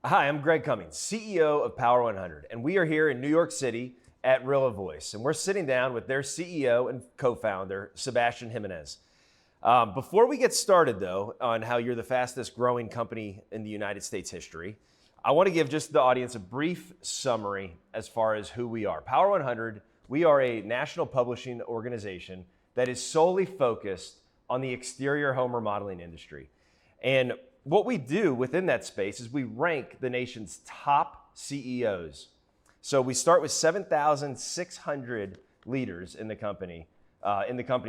Hi, I'm Greg Cummings, CEO of Power100, and we are here in New York City at Rillavoice, and we're sitting down with their CEO and co-founder, Sebastian Jiminez. Before we get started, though, on how you're the fastest growing company in the United States history, I want to give just the audience a brief summary as far as who we are. Power100, we are a national publishing organization that is solely focused on the exterior home remodeling industry. And what we do within that space is we rank the nation's top CEOs. So we start with 7,600 leaders in the companies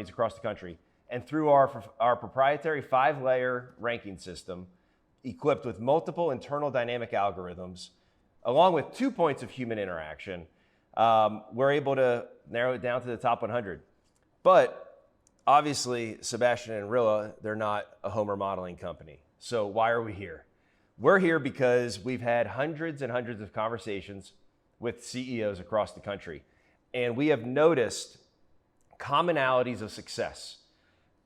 across the country. And through our proprietary 5-layer ranking system, equipped with multiple internal dynamic algorithms, along with 2 points of human interaction, we're able to narrow it down to the top 100. But obviously, Sebastian and Rilla, they're not a home remodeling company. So why are we here? We're here because we've had hundreds and hundreds of conversations with CEOs across the country. And we have noticed commonalities of success.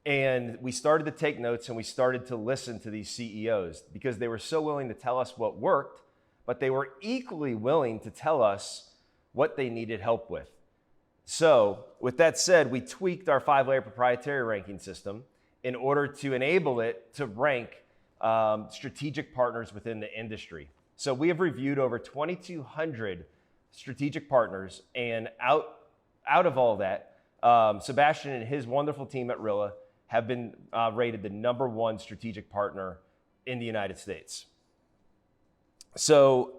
And we started to take notes and we started to listen to these CEOs because they were so willing to tell us what worked, but they were equally willing to tell us what they needed help with. So with that said, we tweaked our 5-layer proprietary ranking system in order to enable it to rank strategic partners within the industry. So we have reviewed over 2,200 strategic partners, and out of all that, Sebastian and his wonderful team at Rilla have been rated the #1 strategic partner in the United States. So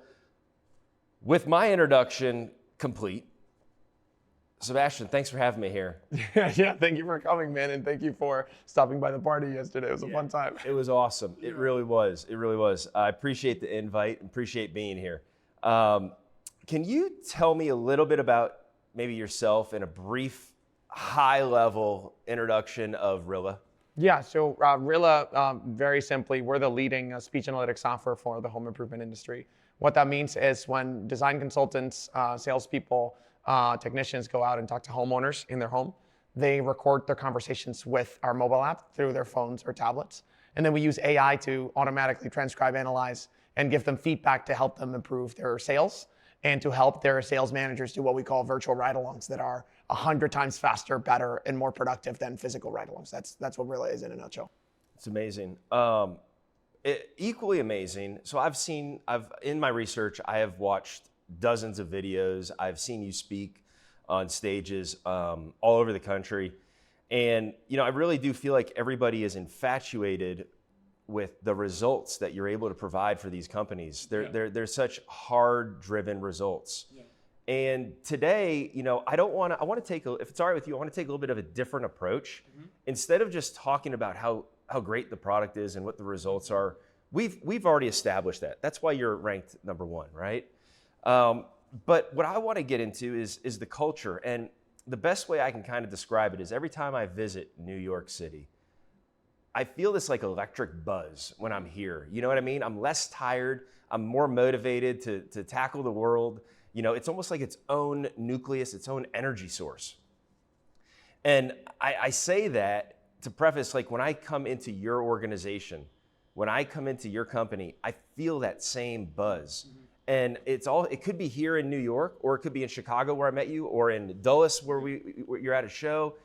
with my introduction complete, Sebastian, thanks for having me here. Yeah, thank you for coming, man, and thank you for stopping by the party yesterday. It was a fun time. It was awesome. It really was. It really was. I appreciate the invite and appreciate being here. Can you tell me a little bit about maybe yourself in a brief, high-level introduction of Rilla? Yeah, so Rilla, very simply, we're the leading speech analytics software for the home improvement industry. What that means is when design consultants, salespeople, technicians go out and talk to homeowners in their home, they record their conversations with our mobile app through their phones or tablets. And then we use AI to automatically transcribe, analyze, and give them feedback to help them improve their sales and to help their sales managers do what we call virtual ride-alongs that are 100 times faster, better, and more productive than physical ride-alongs. That's what Rilla is in a nutshell. It's amazing. Equally amazing. So in my research, I have watched dozens of videos. I've seen you speak on stages all over the country. And, I really do feel like everybody is infatuated with the results that you're able to provide for these companies. They're such hard-driven results. Yeah. And today, I want to take, if it's all right with you, I want to take a little bit of a different approach. Mm-hmm. Instead of just talking about how great the product is and what the results are, we've already established that. That's why you're ranked #1, right? But what I want to get into is the culture. And the best way I can kind of describe it is every time I visit New York City, I feel this like electric buzz when I'm here. You know what I mean? I'm less tired. I'm more motivated to tackle the world. It's almost like its own nucleus, its own energy source. And I say that to preface, like when I come into your organization, when I come into your company, I feel that same buzz. Mm-hmm. And it could be here in New York, or it could be in Chicago where I met you, or in Dulles where you're at a show.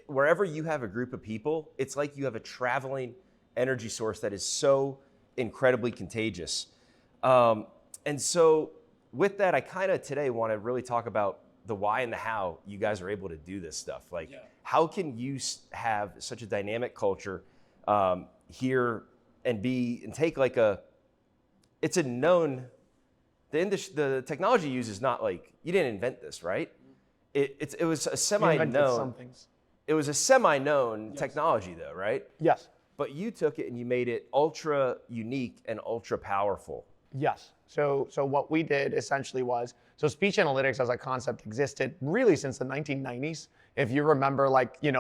Wherever you have a group of people, it's like you have a traveling energy source that is so incredibly contagious. And so with that, I kind of today want to really talk about the why and the how you guys are able to do this stuff. Like, how can you have such a dynamic culture here and take like it's a known. The technology you use is not like, you didn't invent this, right? It was a semi-known. It was a semi-known technology though, right? Yes. But you took it and you made it ultra unique and ultra powerful. Yes. So what we did essentially was, speech analytics as a concept existed really since the 1990s. If you remember,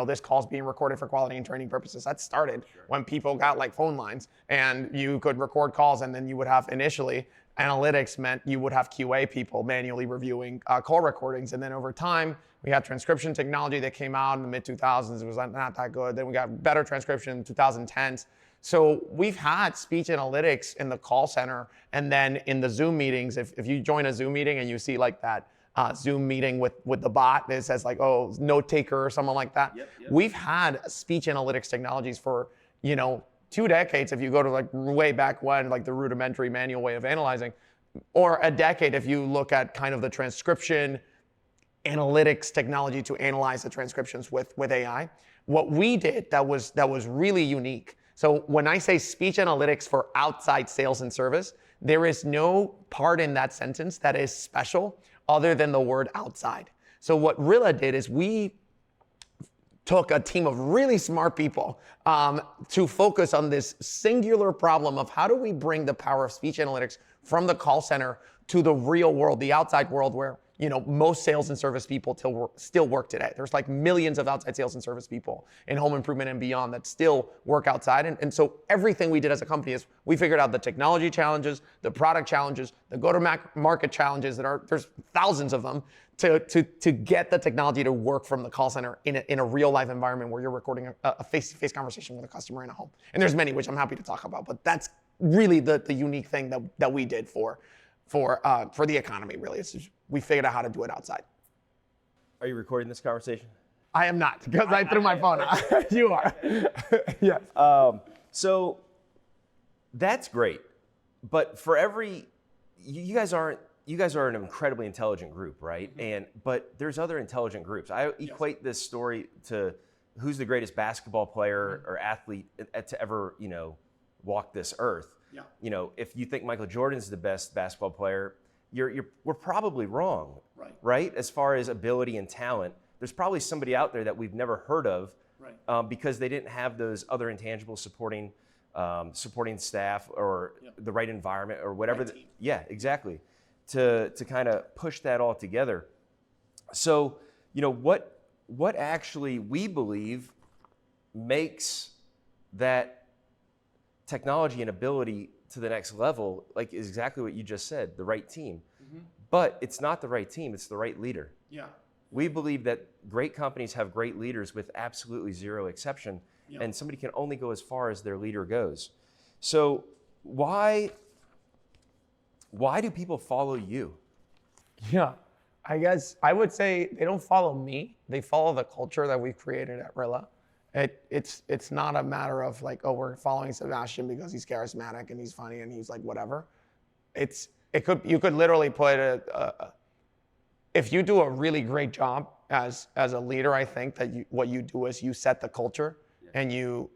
this call's being recorded for quality and training purposes, that started when people got phone lines and you could record calls, and then you would have initially analytics meant you would have QA people manually reviewing call recordings. And then over time, We had transcription technology that came out in the mid 2000s. It was not that good. Then we got better transcription in 2010s. So we've had speech analytics in the call center, and then in the Zoom meetings, if you join a Zoom meeting and you see like that Zoom meeting with the bot, it says like, oh, note taker or someone like that. Yep. We've had speech analytics technologies for, 2 decades, if you go to like way back when, like the rudimentary manual way of analyzing, or a decade if you look at kind of the transcription analytics technology to analyze the transcriptions with AI. What we did that was really unique. So when I say speech analytics for outside sales and service, there is no part in that sentence that is special other than the word outside. So what Rilla did is we took a team of really smart people to focus on this singular problem of how do we bring the power of speech analytics from the call center to the real world, the outside world where most sales and service people still work today. There's like millions of outside sales and service people in home improvement and beyond that still work outside. And so everything we did as a company is we figured out the technology challenges, the product challenges, the go-to-market challenges there's thousands of them to get the technology to work from the call center in a real life environment where you're recording a face-to-face conversation with a customer in a home. And there's many, which I'm happy to talk about, but that's really the unique thing that we did for the economy, really. We figured out how to do it outside. Are you recording this conversation? I am not, because I threw my phone out. You are. Yes. So that's great, but for you guys are an incredibly intelligent group, right? But there's other intelligent groups. I equate this story to who's the greatest basketball player or athlete to ever, walk this earth. Yeah. If you think Michael Jordan's the best basketball player, we're probably wrong, right? As far as ability and talent, there's probably somebody out there that we've never heard of, because they didn't have those other intangible supporting staff or the right environment or whatever. Yeah, exactly. To kind of push that all together. So, what actually we believe makes that technology and ability to the next level, like, is exactly what you just said, the right team. Mm-hmm. But it's not the right team, it's the right leader. Yeah. We believe that great companies have great leaders with absolutely zero exception, and somebody can only go as far as their leader goes. So why do people follow you? Yeah, I guess I would say they don't follow me, they follow the culture that we've created at Rilla. It's not a matter of like, oh, we're following Sebastian because he's charismatic and he's funny and he's like whatever. You could literally put if you do a really great job as a leader, I think that what you do is you set the culture, and you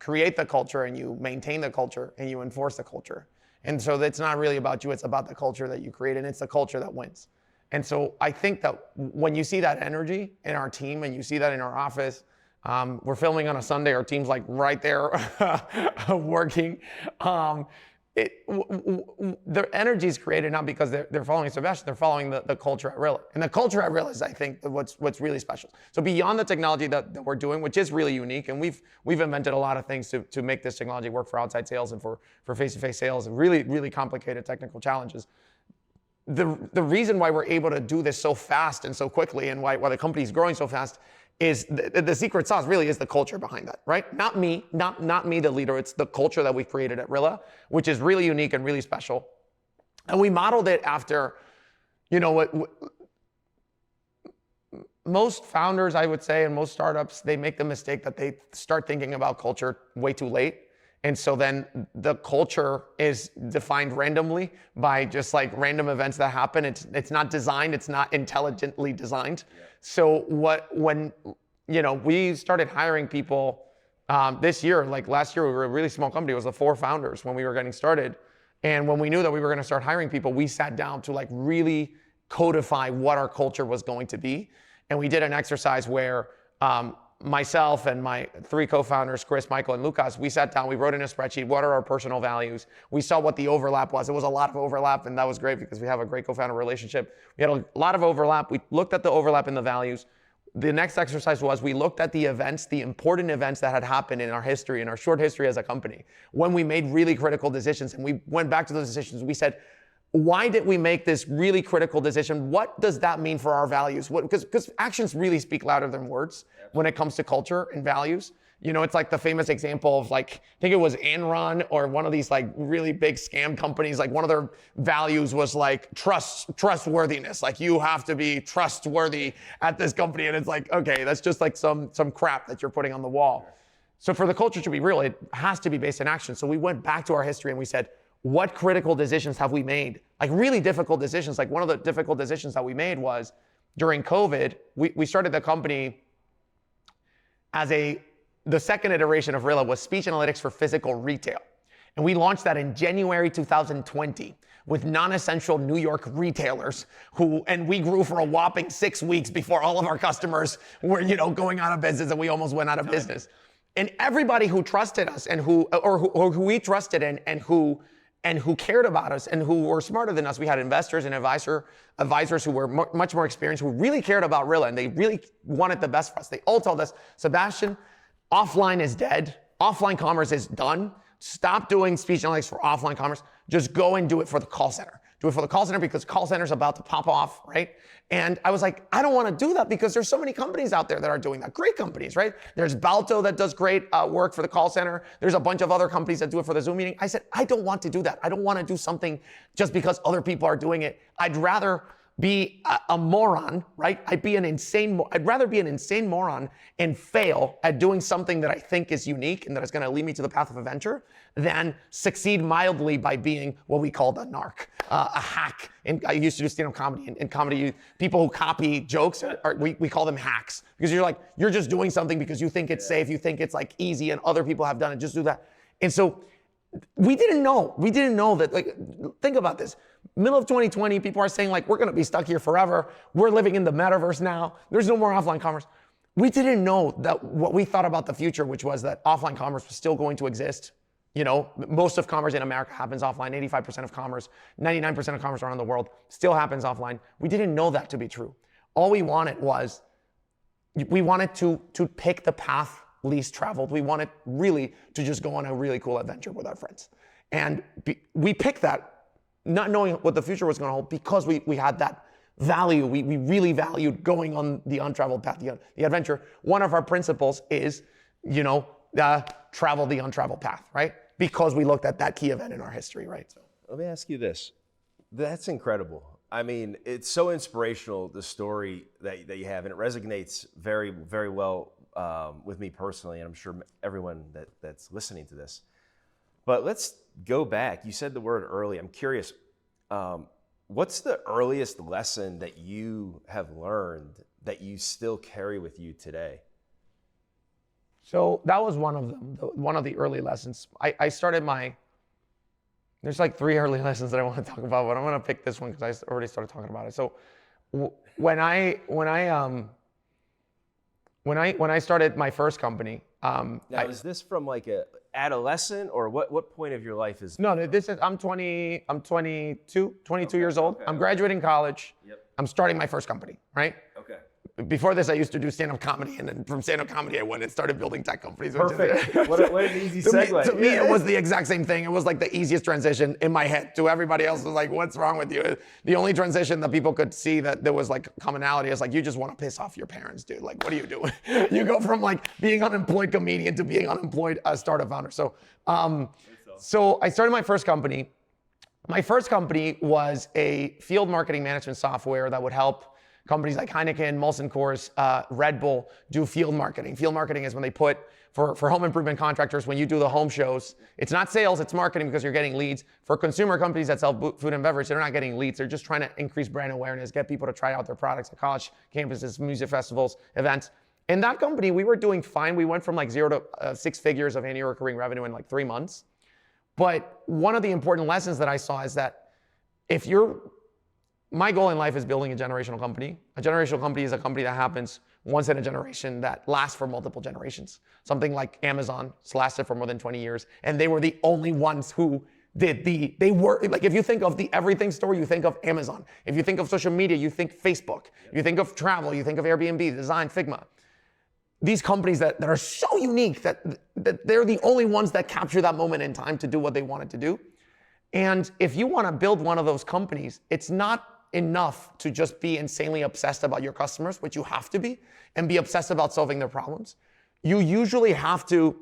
create the culture, and you maintain the culture, and you enforce the culture. And so it's not really about you, it's about the culture that you create, and it's the culture that wins. And so I think that when you see that energy in our team and you see that in our office, we're filming on a Sunday, our team's like right there working. Their energy is created not because they're following Sebastian, they're following the culture at Rilla. And the culture at Rilla is, I think, what's really special. So beyond the technology that we're doing, which is really unique, and we've invented a lot of things to make this technology work for outside sales and for face-to-face sales, and really, really complicated technical challenges. The reason why we're able to do this so fast and so quickly, and why the company is growing so fast, is the secret sauce really is the culture behind that, right? Not me, the leader. It's the culture that we've created at Rilla, which is really unique and really special. And we modeled it after, what most founders, I would say, and most startups, they make the mistake that they start thinking about culture way too late. And so then the culture is defined randomly by just like random events that happen. It's not designed, it's not intelligently designed. Yeah. So when we started hiring people this year, like last year, we were a really small company. It was the 4 founders when we were getting started. And when we knew that we were going to start hiring people, we sat down to like really codify what our culture was going to be. And we did an exercise where myself and my 3 co-founders, Chris, Michael, and Lucas, we sat down, we wrote in a spreadsheet, what are our personal values? We saw what the overlap was. It was a lot of overlap, and that was great because we have a great co-founder relationship. We had a lot of overlap. We looked at the overlap in the values. The next exercise was we looked at the events, the important events that had happened in our history, in our short history as a company, when we made really critical decisions, and we went back to those decisions. We said, why did we make this really critical decision? What does that mean for our values? Because actions really speak louder than words when it comes to culture and values. You know, it's like the famous example of like, I think it was Enron or one of these like really big scam companies. Like one of their values was like trustworthiness. Like you have to be trustworthy at this company. And it's like, okay, that's just like some crap that you're putting on the wall. So for the culture to be real, it has to be based in action. So we went back to our history and we said, what critical decisions have we made? Like really difficult decisions. Like one of the difficult decisions that we made was during COVID, we started the company as the second iteration of Rilla was speech analytics for physical retail. And we launched that in January 2020 with non-essential New York retailers and we grew for a whopping 6 weeks before all of our customers were, going out of business, and we almost went out of business. And everybody who trusted us and who we trusted and who cared about us and who were smarter than us, we had investors and advisors who were much more experienced, who really cared about Rilla, and they really wanted the best for us. They all told us, Sebastian, offline is dead. Offline commerce is done. Stop doing speech analytics for offline commerce. Just go and do it for the call center. Do it for the call center because call center is about to pop off, right? And I was like, I don't want to do that because there's so many companies out there that are doing that. Great companies, right? There's Balto that does great work for the call center. There's a bunch of other companies that do it for the Zoom meeting. I said, I don't want to do that. I don't want to do something just because other people are doing it. I'd rather be a moron, right? I'd rather be an insane moron and fail at doing something that I think is unique and that is going to lead me to the path of adventure than succeed mildly by being what we call a narc, a hack. And I used to do stand-up comedy. In comedy, people who copy jokes, we call them hacks because you're just doing something because you think it's safe, you think it's like easy, and other people have done it. Just do that. And so we didn't know that, like, think about this. Middle of 2020, people are saying like, we're going to be stuck here forever. We're living in the metaverse now. There's no more offline commerce. We didn't know that what we thought about the future, which was that offline commerce was still going to exist. Most of commerce in America happens offline. 85% of commerce, 99% of commerce around the world still happens offline. We didn't know that to be true. All we wanted was, we wanted to pick the path least traveled. We wanted really to just go on a really cool adventure with our friends. And we picked that not knowing what the future was going to hold because we had that value. We really valued going on the untraveled path, the adventure. One of our principles is, travel the untraveled path, right? Because we looked at that key event in our history, right? So let me ask you this. That's incredible. I mean, it's so inspirational, the story that you have, and it resonates very, very well with me personally, and I'm sure everyone that's listening to this. But let's go back. You said the word early. I'm curious, what's the earliest lesson that you have learned that you still carry with you today? So that was one of them, one of the early lessons. I started there's like 3 early lessons that I want to talk about, but I'm going to pick this one because I already started talking about it. So when I started my first company. Now, is this from like a adolescent, or what point of your life is? No, I'm 22 years old. Okay. I'm graduating college. Yep. I'm starting my first company, right? Okay. Before this, I used to do stand-up comedy, and then from stand-up comedy, I went and started building tech companies. Perfect. What an easy segue. To me, it was the exact same thing. It was like the easiest transition in my head. To everybody else, was like, what's wrong with you? The only transition that people could see that there was like commonality is like, you just want to piss off your parents, dude. Like, what are you doing? You go from like being unemployed comedian to being unemployed startup founder. So I started my first company. My first company was a field marketing management software that would help companies like Heineken, Molson Coors, Red Bull do field marketing. Field marketing is when they put, for home improvement contractors, when you do the home shows, it's not sales, it's marketing because you're getting leads. For consumer companies that sell food and beverage, they're not getting leads. They're just trying to increase brand awareness, get people to try out their products at college campuses, music festivals, events. In that company, we were doing fine. We went from like 0 to 6 figures of annual recurring revenue in like 3 months. But one of the important lessons that I saw is that my goal in life is building a generational company. A generational company is a company that happens once in a generation that lasts for multiple generations. Something like Amazon lasted for more than 20 years, and they were the only ones who they were, like, if you think of the everything store, you think of Amazon. If you think of social media, you think Facebook. You think of travel, you think of Airbnb, Design, Figma. These companies that are so unique that they're the only ones that capture that moment in time to do what they wanted to do. And if you want to build one of those companies, it's not enough to just be insanely obsessed about your customers, which you have to be, and be obsessed about solving their problems. You usually have to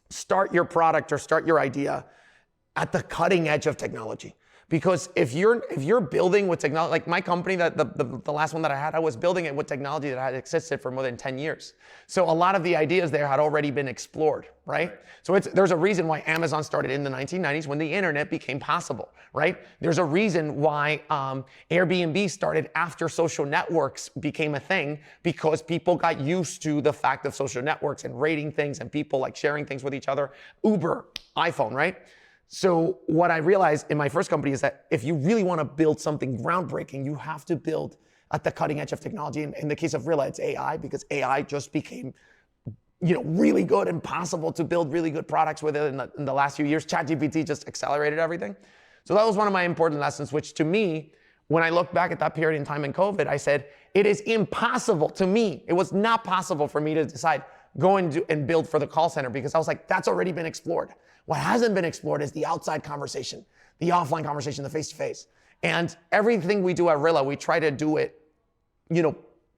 start your product or start your idea at the cutting edge of technology. Because if you're building with technology, like my company, that the last one that I had, I was building it with technology that had existed for more than 10 years. So a lot of the ideas there had already been explored, right? So there's a reason why Amazon started in the 1990s when the internet became possible, right? There's a reason why Airbnb started after social networks became a thing, because people got used to the fact of social networks and rating things and people like sharing things with each other. Uber, iPhone, right? So what I realized in my first company is that if you really want to build something groundbreaking, you have to build at the cutting edge of technology. And in the case of Rilla, it's AI, because AI just became, really good and possible to build really good products with it in the last few years. ChatGPT just accelerated everything. So that was one of my important lessons, which to me, when I look back at that period in time in COVID, I said, it is impossible to me. It was not possible for me to decide, go and build for the call center, because I was like, that's already been explored. What hasn't been explored is the outside conversation, the offline conversation, the face-to-face. And everything we do at Rilla, we try to do it,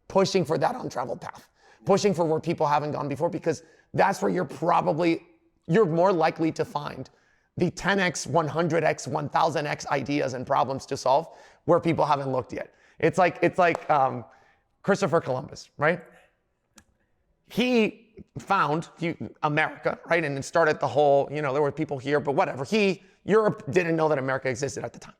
pushing for that untraveled path, pushing for where people haven't gone before, because that's where you're more likely to find the 10x, 100x, 1000x ideas and problems to solve where people haven't looked yet. It's like Christopher Columbus, right? He found America, right? And it started the whole, there were people here, but whatever. Europe didn't know that America existed at the time.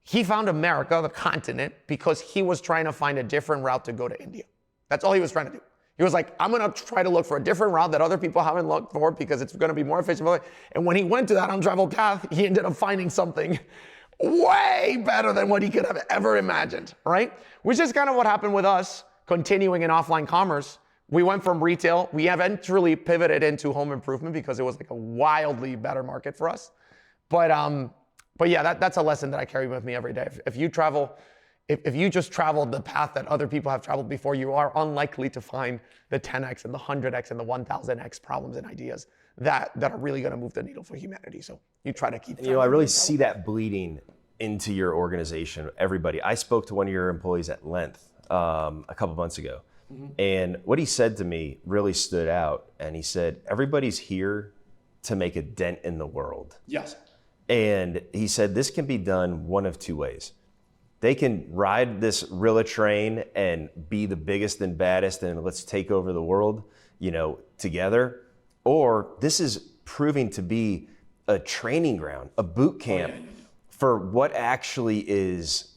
He found America, the continent, because he was trying to find a different route to go to India. That's all he was trying to do. He was like, I'm going to try to look for a different route that other people haven't looked for, because it's going to be more efficient. And when he went to that untraveled path, he ended up finding something way better than what he could have ever imagined, right? Which is kind of what happened with us continuing in offline commerce. We went from retail. We eventually pivoted into home improvement because it was like a wildly better market for us. But yeah, that's a lesson that I carry with me every day. If you just traveled the path that other people have traveled before, you are unlikely to find the 10x and the 100x and the 1000x problems and ideas that are really going to move the needle for humanity. So you try to keep. I really see that bleeding into your organization. Everybody. I spoke to one of your employees at length a couple months ago. Mm-hmm. And what he said to me really stood out. And he said, everybody's here to make a dent in the world. Yes. And he said, this can be done one of two ways. They can ride this Rilla train and be the biggest and baddest and let's take over the world, together. Or this is proving to be a training ground, a boot camp for what actually is,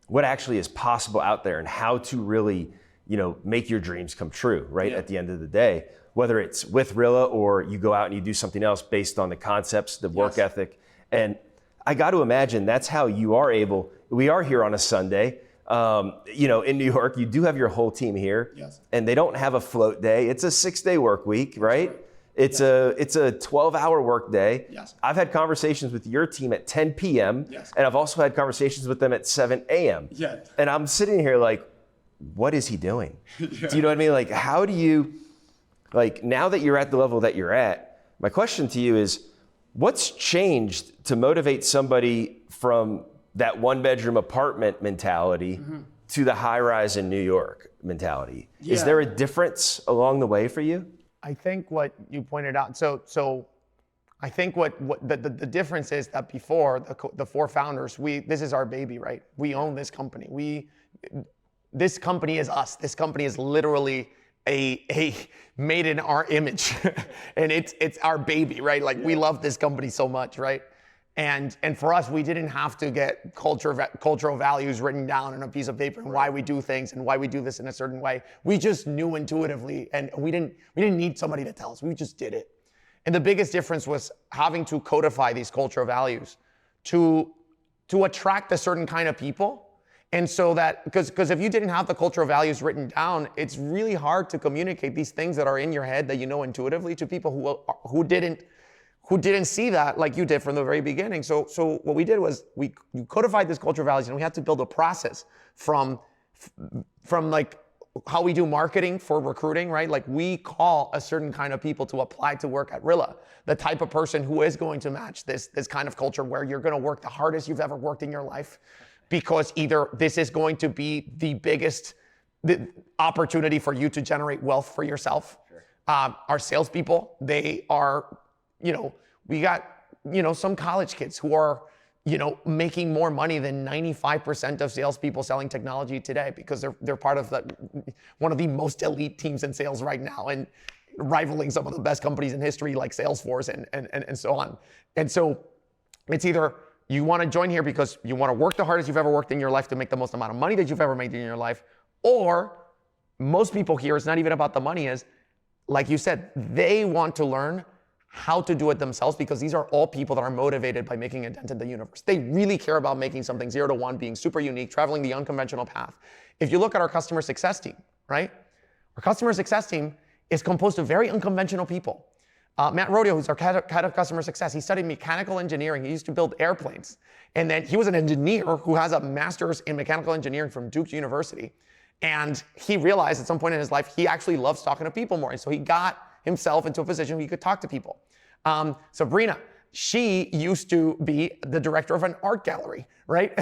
what actually is possible out there and how to really make your dreams come true, right? Yeah. At the end of the day, whether it's with Rilla or you go out and you do something else based on the concepts, the work ethic. And I got to imagine that's how you are able, we are here on a Sunday, in New York, you do have your whole team here. Yes. And they don't have a float day. It's a 6-day work week, right? It's a 12-hour work day. Yes. I've had conversations with your team at 10 p.m. Yes. And I've also had conversations with them at 7 a.m. Yeah. And I'm sitting here like, what is he doing? Yeah. Do you know what I mean? Like, how do you, now that you're at the level that you're at, my question to you is, what's changed to motivate somebody from that one-bedroom apartment mentality to the high-rise in New York mentality? Yeah. Is there a difference along the way for you? I think what you pointed out, so I think what the difference is that before, the four founders, this is our baby, right? We own this company. This company is us. This company is literally a made in our image, and it's our baby, right? Like we love this company so much, right? And for us, we didn't have to get cultural values written down on a piece of paper and why we do things and why we do this in a certain way. We just knew intuitively, and we didn't need somebody to tell us. We just did it. And the biggest difference was having to codify these cultural values to attract a certain kind of people. And so that, because if you didn't have the cultural values written down, it's really hard to communicate these things that are in your head that you know intuitively to people who didn't see that like you did from the very beginning. So what we did was we codified these cultural values, and we had to build a process from like how we do marketing for recruiting, right? Like we call a certain kind of people to apply to work at Rilla, the type of person who is going to match this kind of culture where you're going to work the hardest you've ever worked in your life, because either this is going to be the biggest opportunity for you to generate wealth for yourself. Sure. Our salespeople, they are, we got, some college kids who are, making more money than 95% of salespeople selling technology today, because they're part of one of the most elite teams in sales right now, and rivaling some of the best companies in history like Salesforce and so on. And so it's either you want to join here because you want to work the hardest you've ever worked in your life to make the most amount of money that you've ever made in your life, or most people here, it's not even about the money, is like you said, they want to learn how to do it themselves, because these are all people that are motivated by making a dent in the universe. They really care about making something 0 to 1, being super unique, traveling the unconventional path. If you look at our customer success team, right? Our customer success team is composed of very unconventional people. Matt Rodeo, who's our head of customer success, he studied mechanical engineering. He used to build airplanes. And then he was an engineer who has a master's in mechanical engineering from Duke University. And he realized at some point in his life, he actually loves talking to people more. And so he got himself into a position where he could talk to people. Sabrina, she used to be the director of an art gallery, right?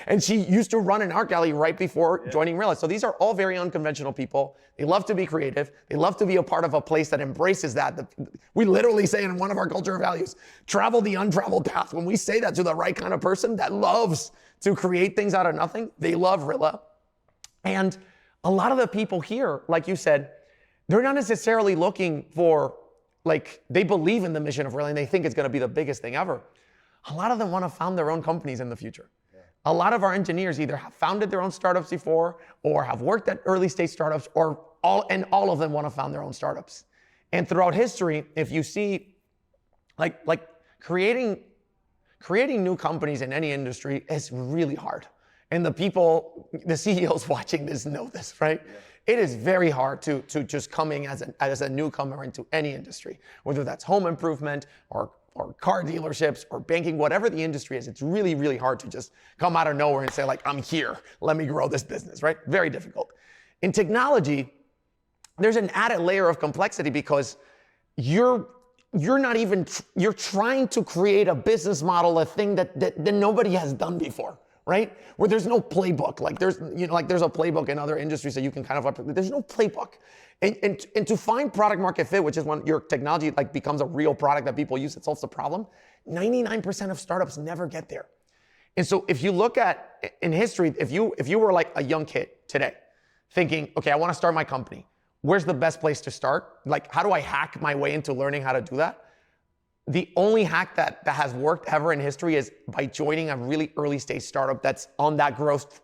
And she used to run an art gallery right before joining Rilla. So these are all very unconventional people. They love to be creative. They love to be a part of a place that embraces that. We literally say in one of our cultural values, travel the untraveled path. When we say that to the right kind of person that loves to create things out of nothing, they love Rilla. And a lot of the people here, like you said, they're not necessarily looking for, they believe in the mission of Rilla and they think it's going to be the biggest thing ever. A lot of them want to found their own companies in the future. Yeah. A lot of our engineers either have founded their own startups before, or have worked at early stage startups, or all of them want to found their own startups. And throughout history, if you see, creating new companies in any industry is really hard. And the CEOs watching this know this, right? Yeah. It is very hard to just come in as a newcomer into any industry, whether that's home improvement or car dealerships or banking, whatever the industry is. It's really, really hard to just come out of nowhere and say, I'm here, let me grow this business, right? Very difficult. In technology, there's an added layer of complexity, because you're trying to create a business model, a thing that nobody has done before. Right? Where there's no playbook. There's a playbook in other industries that you can there's no playbook. And to find product market fit, which is when your technology becomes a real product that people use, it solves the problem, 99% of startups never get there. And so if you look at in history, if you were like a young kid today thinking, okay, I want to start my company, where's the best place to start? How do I hack my way into learning how to do that? The only hack that has worked ever in history is by joining a really early stage startup that's on that growth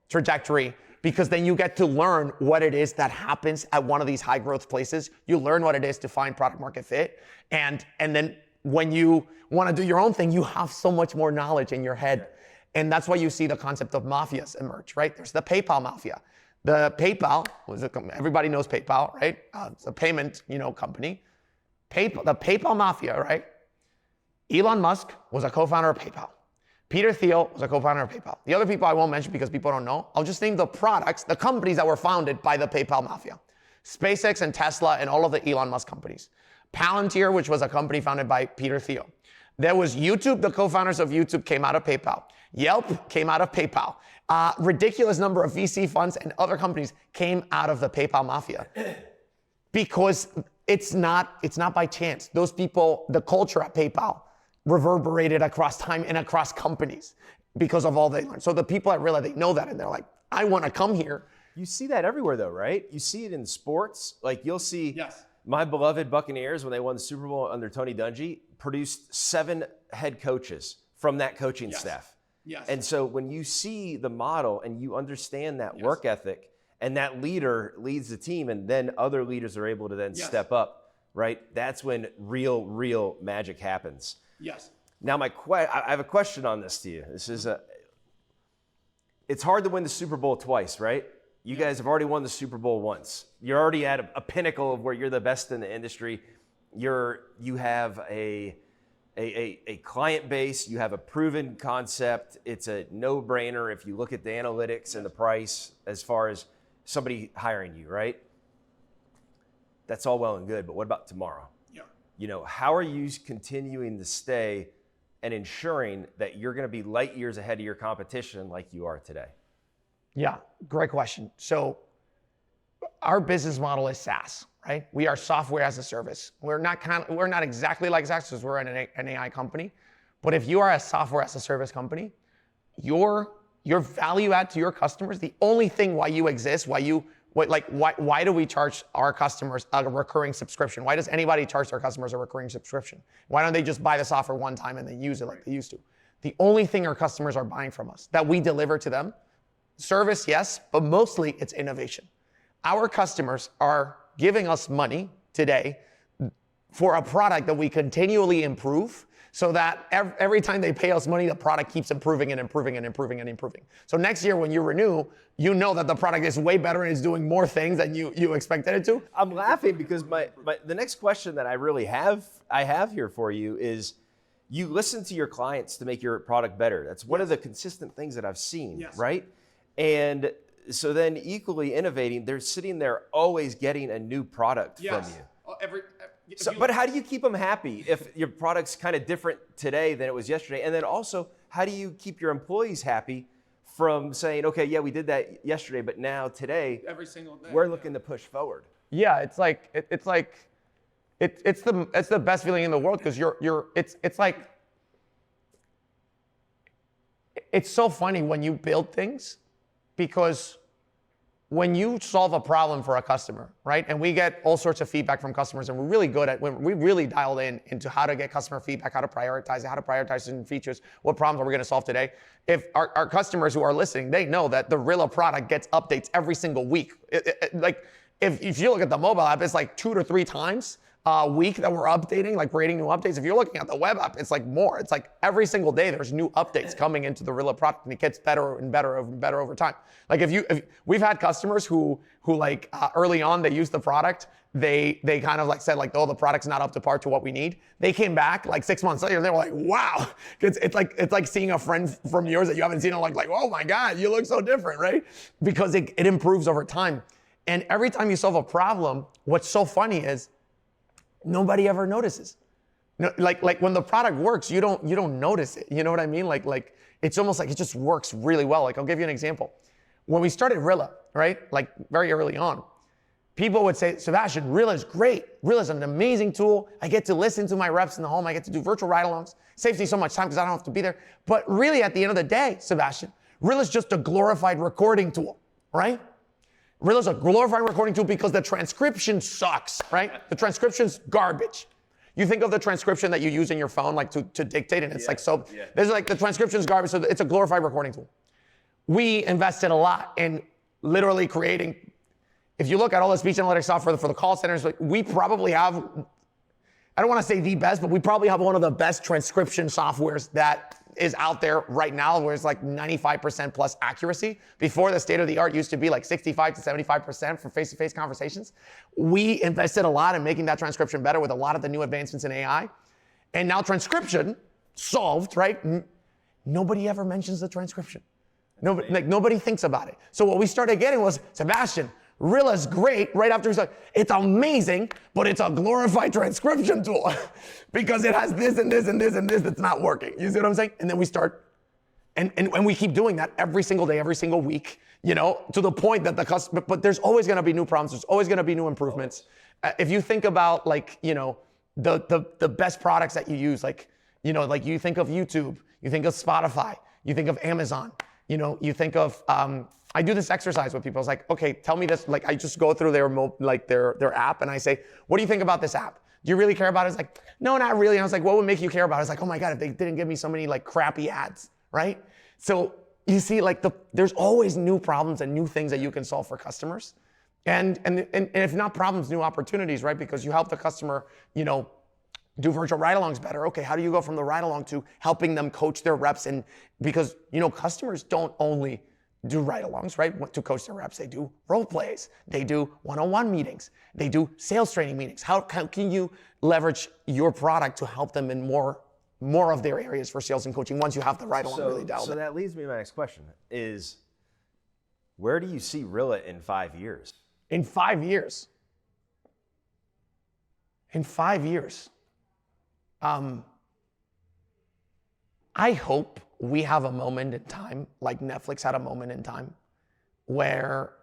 trajectory, because then you get to learn what it is that happens at one of these high growth places. You learn what it is to find product market fit. And then when you want to do your own thing, you have so much more knowledge in your head. And that's why you see the concept of mafias emerge, right? There's the PayPal mafia. The PayPal, everybody knows PayPal, right? It's a payment, company. The PayPal mafia, right? Elon Musk was a co-founder of PayPal. Peter Thiel was a co-founder of PayPal. The other people I won't mention because people don't know. I'll just name the companies that were founded by the PayPal mafia. SpaceX and Tesla and all of the Elon Musk companies. Palantir, which was a company founded by Peter Thiel. There was YouTube. The co-founders of YouTube came out of PayPal. Yelp came out of PayPal. Ridiculous number of VC funds and other companies came out of the PayPal mafia. Because it's not by chance. Those people, the culture at PayPal reverberated across time and across companies because of all they learned. So the people at Rilla, they know that, and they're like, I want to come here. You see that everywhere though, right? You see it in sports. You'll see my beloved Buccaneers, when they won the Super Bowl under Tony Dungy, produced 7 head coaches from that coaching staff. Yes. And so when you see the model and you understand that work ethic, and that leader leads the team, and then other leaders are able to then step up, right? That's when real magic happens. Yes. Now, I have a question on this to you. It's hard to win the Super Bowl twice, right? You guys have already won the Super Bowl once. You're already at a pinnacle of where you're the best in the industry. You have a client base, you have a proven concept. It's a no-brainer if you look at the analytics and the price as far as somebody hiring you, right? That's all well and good, but what about tomorrow? Yeah. You know, how are you continuing to stay and ensuring that you're going to be light years ahead of your competition like you are today? Yeah, great question. So our business model is SaaS, right? We are software as a service. We're not exactly like SaaS because we're an AI company, but if you are a software as a service company, your value add to your customers, the only thing why you exist, why do we charge our customers a recurring subscription? Why does anybody charge their customers a recurring subscription? Why don't they just buy the software one time and then use it like they used to? The only thing our customers are buying from us that we deliver to them, service, yes, but mostly it's innovation. Our customers are giving us money today for a product that we continually improve so that every time they pay us money, the product keeps improving and improving and improving and improving. So next year when you renew, you know that the product is way better and is doing more things than you expected it to. I'm laughing because the next question that I have here for you is, you listen to your clients to make your product better. That's one of the consistent things that I've seen, right? And so then equally innovating, they're sitting there always getting a new product from you. But how do you keep them happy if your product's kind of different today than it was yesterday? And then also, how do you keep your employees happy from saying, okay, yeah, we did that yesterday, but now today, every single day, we're looking to push forward? Yeah, it's the best feeling in the world because it's so funny when you build things, because when you solve a problem for a customer, right? And we get all sorts of feedback from customers, and we're really good at, when we really dialed into how to get customer feedback, how to prioritize it, how to prioritize certain features, what problems are we gonna solve today? If our customers who are listening, they know that the Rilla product gets updates every single week. Like if you look at the mobile app, it's like 2 to 3 times a week that we're updating, like creating new updates. If you're looking at the web app, it's like more. It's like every single day there's new updates coming into the Rilla product, and it gets better and better and better over time. Like if we've had customers who like early on they used the product, they kind of like said like, oh, the product's not up to par to what we need. They came back like 6 months later and they were like, wow. It's like seeing a friend from yours that you haven't seen in like, oh my God, you look so different, right? Because it improves over time. And every time you solve a problem, what's so funny is nobody ever notices. No, like when the product works, you don't notice it. You know what I mean? Like it's almost like it just works really well. Like I'll give you an example. When we started Rilla, right? Like very early on, people would say, Sebastian, Rilla is great. Rilla is an amazing tool. I get to listen to my reps in the home. I get to do virtual ride-alongs. Saves me so much time because I don't have to be there. But really at the end of the day, Sebastian, Rilla is just a glorified recording tool, right? Rilla's a glorified recording tool because the transcription sucks, right? The transcription's garbage. You think of the transcription that you use in your phone, like to dictate, and it's there's like the transcription's garbage, so it's a glorified recording tool. We invested a lot in literally creating, if you look at all the speech analytics software for the call centers, we probably have, I don't want to say the best, but we probably have one of the best transcription softwares that is out there right now, where it's like 95% plus accuracy. Before, the state of the art used to be like 65 to 75% for face-to-face conversations. We invested a lot in making that transcription better with a lot of the new advancements in AI. And now transcription solved, right? Nobody ever mentions the transcription. Nobody thinks about it. So what we started getting was, Sebastian, Rilla's great. Right after he's like, it's amazing, but it's a glorified transcription tool because it has this and this and this and this that's not working. You see what I'm saying? And then we start, and we keep doing that every single day, every single week, you know, to the point that the customer, but there's always going to be new problems. There's always going to be new improvements. If you think about like, you know, the best products that you use, like, you know, like you think of YouTube, you think of Spotify, you think of Amazon, you know, you think of, I do this exercise with people. It's like, okay, tell me this. Like, I just go through their app and I say, what do you think about this app? Do you really care about it? It's like, no, not really. And I was like, what would make you care about it? It's like, oh my God, if they didn't give me so many like crappy ads, right? So you see, like there's always new problems and new things that you can solve for customers. And if not problems, new opportunities, right? Because you help the customer, you know, do virtual ride-alongs better. Okay, how do you go from the ride-along to helping them coach their reps? And because, you know, customers don't only do ride-alongs, right? To coach their reps, they do role plays, they do one-on-one meetings, they do sales training meetings. How can you leverage your product to help them in more of their areas for sales and coaching once you have the ride-along really dialed in? So that leads me to my next question is, Where do you see Rilla in 5 years? In 5 years. In 5 years. I hope we have a moment in time, like Netflix had a moment in time, where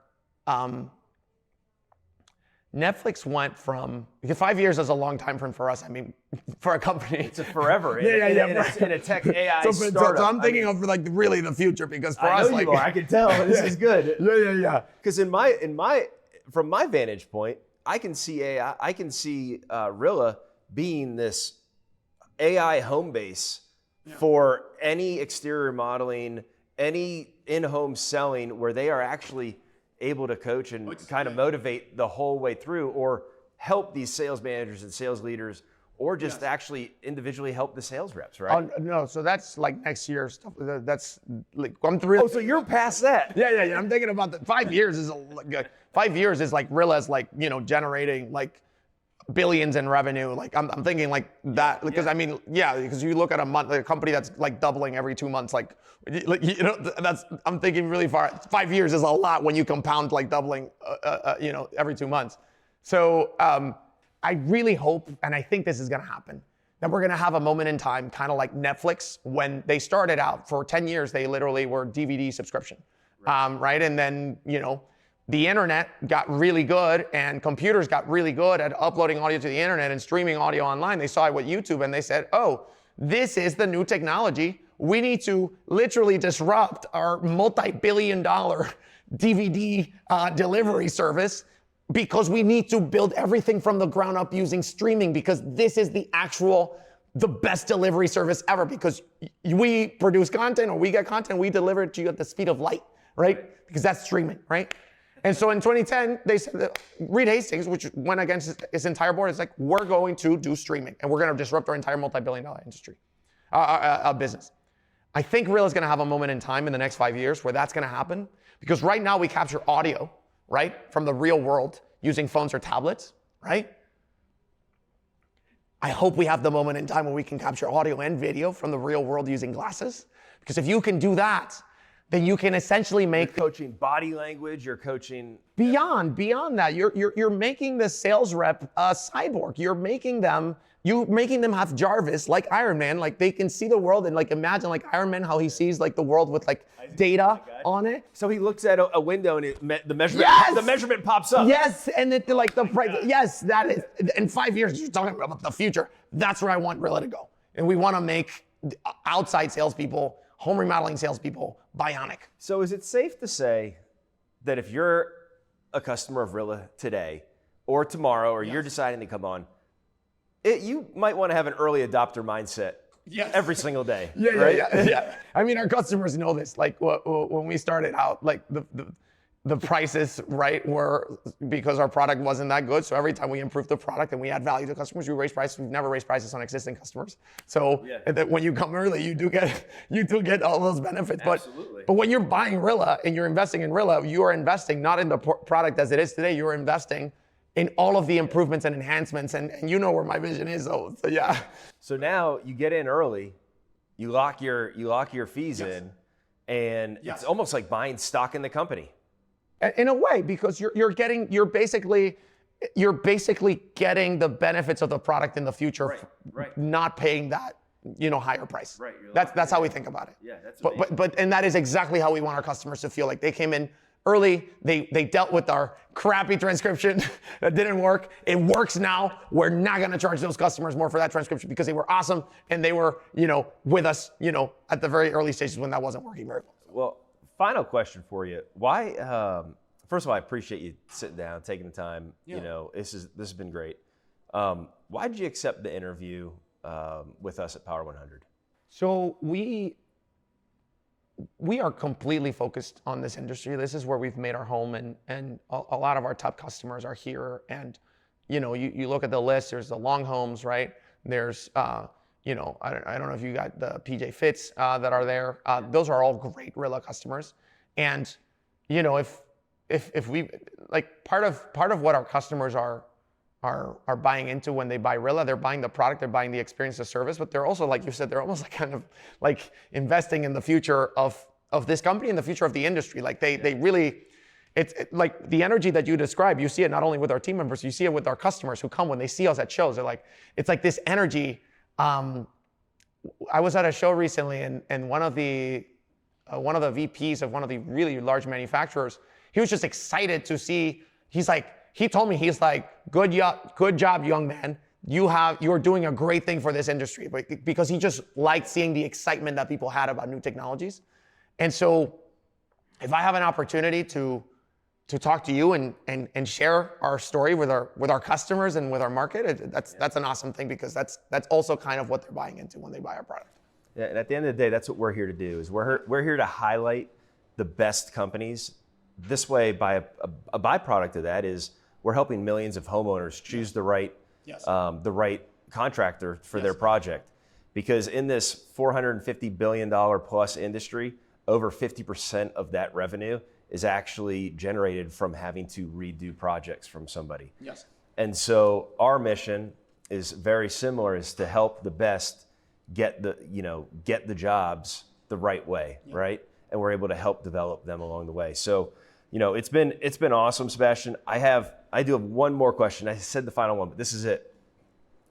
Netflix went from, because 5 years is a long time frame for us. I mean, for a company. It's a forever in a tech AI So startup. I'm thinking of like really the future, because for I us, know like, you are. I can tell. This is good. Yeah. Because from my vantage point, I can see AI. I can see Rilla being this AI home base for any exterior modeling, any in-home selling, where they are actually able to coach and kind of motivate the whole way through, or help these sales managers and sales leaders, or just actually individually help the sales reps, right? No, so that's like next year stuff. That's like I'm thrilled. Oh, so you're past that? Yeah. I'm thinking about that. 5 years is 5 years is like Rilla's like, generating like billions in revenue. Like I'm thinking like that, because I mean, because you look at a company that's like doubling every 2 months, I'm thinking really far. 5 years is a lot when you compound like doubling, every 2 months. So I really hope, and I think this is going to happen, that we're going to have a moment in time, kind of like Netflix, when they started out for 10 years, they literally were DVD subscription, right? And then, the internet got really good, and computers got really good at uploading audio to the internet and streaming audio online. They saw it with YouTube, and they said, oh, this is the new technology. We need to literally disrupt our multi-billion-dollar DVD delivery service, because we need to build everything from the ground up using streaming, because this is the best delivery service ever, because we produce content, or we get content, we deliver it to you at the speed of light, right? Because that's streaming, right? And so in 2010, they said that Reed Hastings, which went against his entire board, is like, we're going to do streaming, and we're going to disrupt our entire multi-billion-dollar industry, business. I think Rilla is going to have a moment in time in the next 5 years where that's going to happen, because right now we capture audio, right, from the real world using phones or tablets, right? I hope we have the moment in time where we can capture audio and video from the real world using glasses, because if you can do that, then you can essentially make You're coaching body language. You're coaching beyond that. You're making the sales rep a cyborg. You're making them have Jarvis, like Iron Man, like they can see the world, and like imagine like Iron Man, how he sees like the world with like data on it. So he looks at a window, and the measurement pops up. Yes, and it, like the price. Yes, that is. In 5 years, you're talking about the future. That's where I want Rilla to go, and we want to make outside salespeople, home remodeling salespeople, bionic. So is it safe to say that if you're a customer of Rilla today, or tomorrow, or you're deciding to come on, you might want to have an early adopter mindset every single day, right? Yeah. I mean, our customers know this. Like when we started out, like the prices, right, were because our product wasn't that good. So every time we improve the product and we add value to customers, we raise prices. We've never raised prices on existing customers. So that when you come early, you do get all those benefits. Absolutely. But when you're buying Rilla and you're investing in Rilla, you are investing not in the product as it is today. You're investing in all of the improvements and enhancements, and you know where my vision is. So yeah. So now you get in early, you lock your fees in, and it's almost like buying stock in the company. In a way, because you're basically getting the benefits of the product in the future, right. Not paying that higher price. Right. That's how we think about it. Yeah, that's amazing. But that is exactly how we want our customers to feel. Like they came in early, they dealt with our crappy transcription that didn't work. It works now. We're not gonna charge those customers more for that transcription, because they were awesome and they were, with us, at the very early stages when that wasn't working very well. Well, final question for you. Why, first of all, I appreciate you sitting down, taking the time. This has been great. Why did you accept the interview with us at Power 100? So we are completely focused on this industry. This is where we've made our home, and a lot of our top customers are here. And you look at the list. There's the long homes, right? There's I don't know if you got the PJ Fitz that are there. Those are all great Rilla customers. And if we like part of what our customers are buying into when they buy Rilla, they're buying the product, they're buying the experience, the service, but they're also, like you said, they're almost like kind of like investing in the future of this company and the future of the industry. Like they really, like the energy that you describe, you see it not only with our team members, you see it with our customers who come when they see us at shows. They're like, it's like this energy. I was at a show recently, and one of the VPs of one of the really large manufacturers, he was just excited to see. He told me, he's like, good job, young man. You're doing a great thing for this industry, because he just liked seeing the excitement that people had about new technologies. And so, if I have an opportunity to talk to you and share our story with our customers and with our market, that's an awesome thing, because that's also kind of what they're buying into when they buy our product. Yeah, and at the end of the day, that's what we're here to do. Is we're here to highlight the best companies. This way, by a byproduct of that is we're helping millions of homeowners choose the right contractor for their project. Because in this $450 billion plus industry, over 50% of that revenue is actually generated from having to redo projects from somebody. Yes. And so our mission is very similar, is to help the best get the jobs the right way, right? And we're able to help develop them along the way. So, it's been awesome, Sebastian. I do have one more question. I said the final one, but this is it.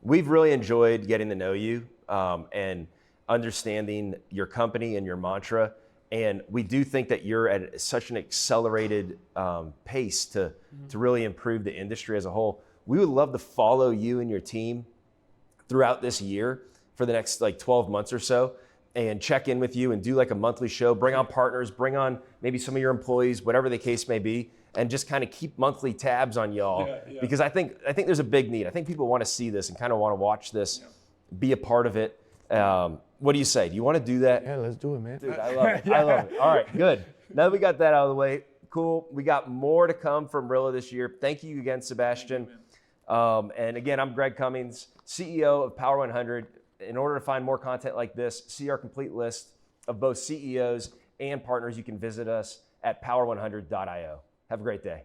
We've really enjoyed getting to know you and understanding your company and your mantra. And we do think that you're at such an accelerated pace to really improve the industry as a whole. We would love to follow you and your team throughout this year for the next 12 months or so, and check in with you and do a monthly show, bring on partners, bring on maybe some of your employees, whatever the case may be, and just kind of keep monthly tabs on y'all. Because I think there's a big need. I think people want to see this and kind of want to watch this, be a part of it. What do you say? Do you want to do that? Yeah, let's do it, man. Dude, I love it. I love it. All right, good. Now that we got that out of the way, cool. We got more to come from Rilla this year. Thank you again, Sebastian. And again, I'm Greg Cummings, CEO of Power100. In order to find more content like this, see our complete list of both CEOs and partners. You can visit us at power100.io. Have a great day.